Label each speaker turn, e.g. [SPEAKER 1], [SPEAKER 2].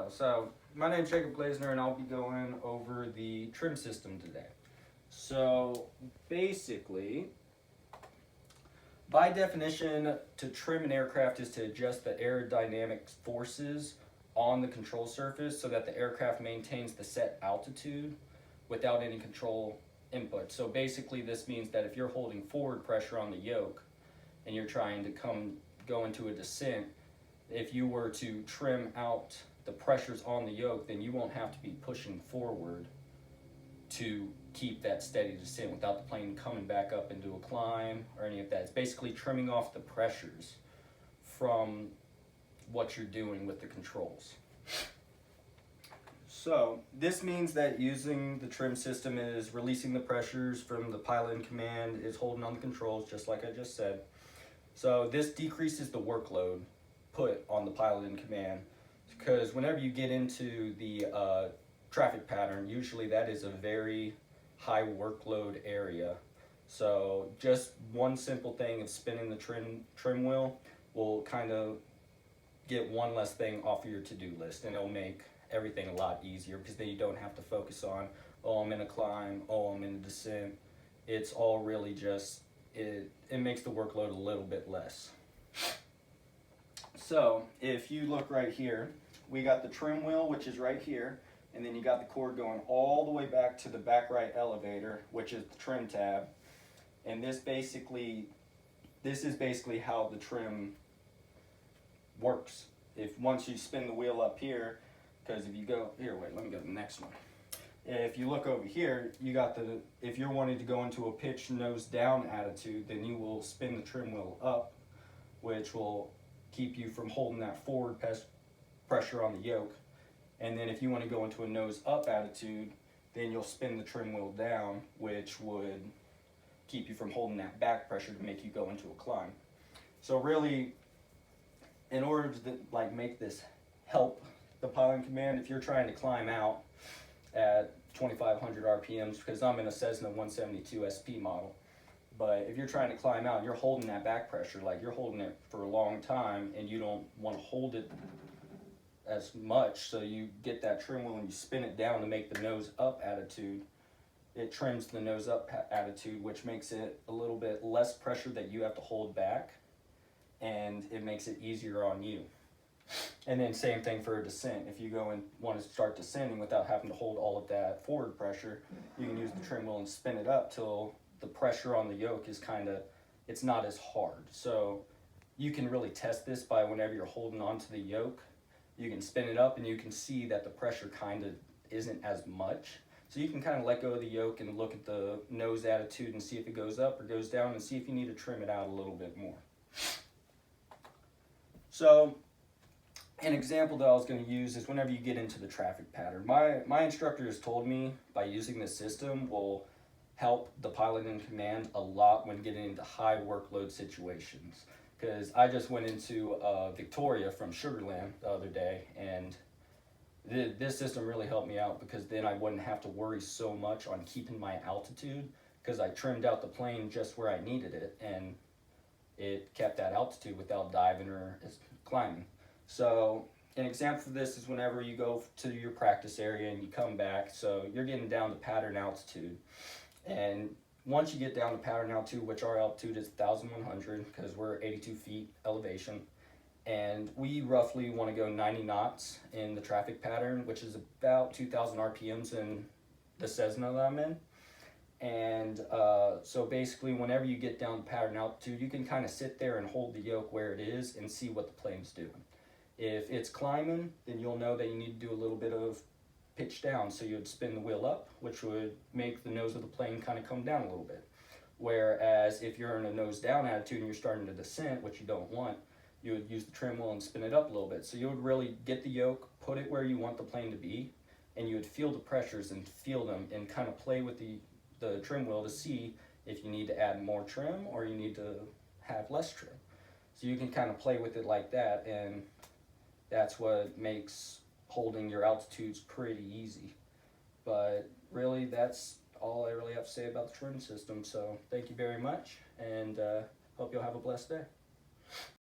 [SPEAKER 1] So my name's Jacob Glazener, and I'll be going over the trim system today. So basically, by definition, to trim an aircraft is to adjust the aerodynamic forces on the control surface so that the aircraft maintains the set altitude without any control input. So basically, this means that if you're holding forward pressure on the yoke and you're trying to go into a descent, if you were to trim out the pressures on the yoke, then you won't have to be pushing forward to keep that steady descent without the plane coming back up into a climb or any of that. It's basically trimming off the pressures from what you're doing with the controls. So this means that using the trim system is releasing the pressures from the pilot in command, is holding on the controls just like I just said. So this decreases the workload put on the pilot in command, because whenever you get into the traffic pattern, usually that is a very high workload area. So just one simple thing of spinning the trim wheel will kind of get one less thing off of your to-do list, and it'll make everything a lot easier, because then you don't have to focus on, oh, I'm in a climb, oh, I'm in a descent. It's all really just, it makes the workload a little bit less. So if you look right here, we got the trim wheel, which is right here, and then you got the cord going all the way back to the back right elevator, which is the trim tab. And this is basically how the trim works. If once you spin the wheel up here, because if you go here, wait, let me go to the next one. If you look over here, you got if you're wanting to go into a pitch nose down attitude, then you will spin the trim wheel up, which will keep you from holding that forward pressure on the yoke. And then if you want to go into a nose up attitude, then you'll spin the trim wheel down, which would keep you from holding that back pressure to make you go into a climb. So really, in order to make this help the pilot in command, if you're trying to climb out at 2,500 RPMs, because I'm in a Cessna 172 SP model, but if you're trying to climb out and you're holding that back pressure, like you're holding it for a long time and you don't want to hold it as much, so you get that trim wheel and you spin it down to make the nose up attitude. It trims the nose up attitude, which makes it a little bit less pressure that you have to hold back, and it makes it easier on you. And then same thing for a descent. If you go and want to start descending without having to hold all of that forward pressure, you can use the trim wheel and spin it up till the pressure on the yoke is it's not as hard. So you can really test this by whenever you're holding onto the yoke, you can spin it up and you can see that the pressure isn't as much. So you can kind of let go of the yoke and look at the nose attitude and see if it goes up or goes down, and see if you need to trim it out a little bit more. So an example that I was going to use is whenever you get into the traffic pattern. My instructor has told me by using this system will help the pilot in command a lot when getting into high workload situations. Because I just went into Victoria from Sugarland the other day, and this system really helped me out, because then I wouldn't have to worry so much on keeping my altitude, because I trimmed out the plane just where I needed it, and it kept that altitude without diving or climbing. So an example for this is whenever you go to your practice area and you come back, so you're getting down to pattern altitude. And once you get down to pattern altitude, which our altitude is 1,100 because we're 82 feet elevation, and we roughly want to go 90 knots in the traffic pattern, which is about 2,000 RPMs in the Cessna that I'm in. And so basically whenever you get down to pattern altitude, you can kind of sit there and hold the yoke where it is and see what the plane's doing. If it's climbing, then you'll know that you need to do a little bit of pitch down, so you would spin the wheel up, which would make the nose of the plane kind of come down a little bit. Whereas if you're in a nose down attitude and you're starting to descent, which you don't want, you would use the trim wheel and spin it up a little bit. So you would really get the yoke, put it where you want the plane to be, and you would feel the pressures and feel them and kind of play with the trim wheel to see if you need to add more trim or you need to have less trim. So you can kind of play with it like that, and that's what makes holding your altitudes pretty easy. But really, that's all I really have to say about the trim system. So thank you very much, and hope you'll have a blessed day.